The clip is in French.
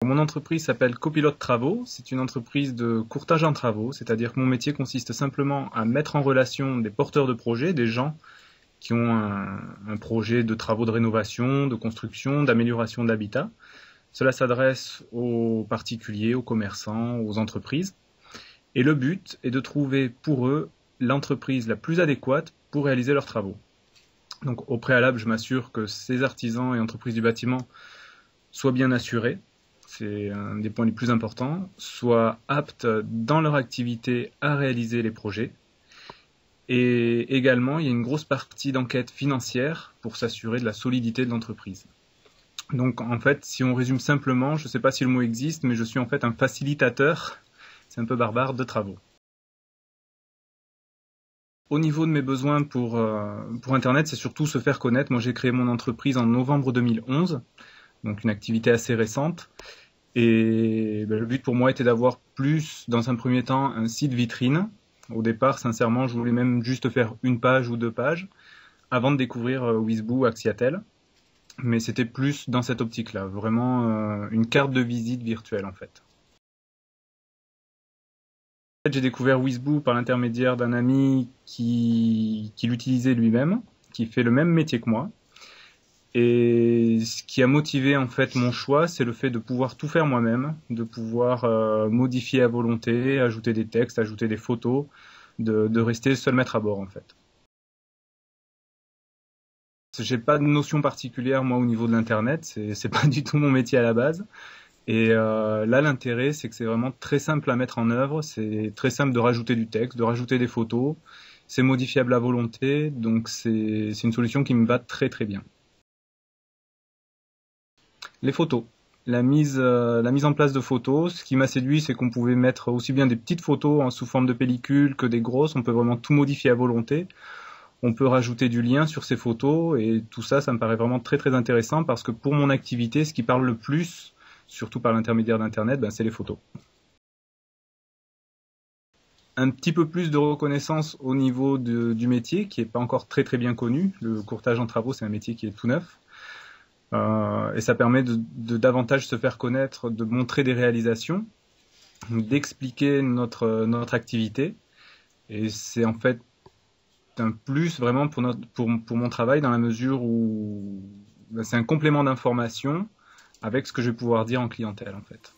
Mon entreprise s'appelle Copilote Travaux, c'est une entreprise de courtage en travaux, c'est-à-dire que mon métier consiste simplement à mettre en relation des porteurs de projets, des gens qui ont un projet de travaux de rénovation, de construction, d'amélioration de l'habitat. Cela s'adresse aux particuliers, aux commerçants, aux entreprises. Et le but est de trouver pour eux l'entreprise la plus adéquate pour réaliser leurs travaux. Donc au préalable, je m'assure que ces artisans et entreprises du bâtiment soient bien assurés, c'est un des points les plus importants, soient aptes dans leur activité à réaliser les projets. Et également, il y a une grosse partie d'enquête financière pour s'assurer de la solidité de l'entreprise. Donc en fait, si on résume simplement, je ne sais pas si le mot existe, mais je suis en fait un facilitateur, c'est un peu barbare, de travaux. Au niveau de mes besoins pour Internet, c'est surtout se faire connaître. Moi, j'ai créé mon entreprise en novembre 2011, donc une activité assez récente. Et le but pour moi était d'avoir plus, dans un premier temps, un site vitrine. Au départ, sincèrement, je voulais même juste faire une page ou deux pages, avant de découvrir Wizboo, Axiatel. Mais c'était plus dans cette optique-là, vraiment une carte de visite virtuelle en fait. J'ai découvert Wizboo par l'intermédiaire d'un ami qui l'utilisait lui-même, qui fait le même métier que moi. Et ce qui a motivé en fait mon choix, c'est le fait de pouvoir tout faire moi-même, de pouvoir modifier à volonté, ajouter des textes, ajouter des photos, de rester seul maître à bord en fait. J'ai pas de notion particulière moi au niveau de l'internet, c'est pas du tout mon métier à la base. Et là, l'intérêt, c'est que c'est vraiment très simple à mettre en œuvre, c'est très simple de rajouter du texte, de rajouter des photos, c'est modifiable à volonté, donc c'est une solution qui me va très très bien. Les photos. La mise en place de photos, ce qui m'a séduit, c'est qu'on pouvait mettre aussi bien des petites photos sous forme de pellicule que des grosses, on peut vraiment tout modifier à volonté. On peut rajouter du lien sur ces photos et tout ça, ça me paraît vraiment très très intéressant parce que pour mon activité, ce qui parle le plus, surtout par l'intermédiaire d'Internet, c'est les photos. Un petit peu plus de reconnaissance au niveau du métier qui n'est pas encore très très bien connu. Le courtage en travaux, c'est un métier qui est tout neuf. Et ça permet de davantage se faire connaître, de montrer des réalisations, d'expliquer notre activité. Et c'est en fait un plus vraiment pour mon travail dans la mesure où c'est un complément d'information avec ce que je vais pouvoir dire en clientèle en fait.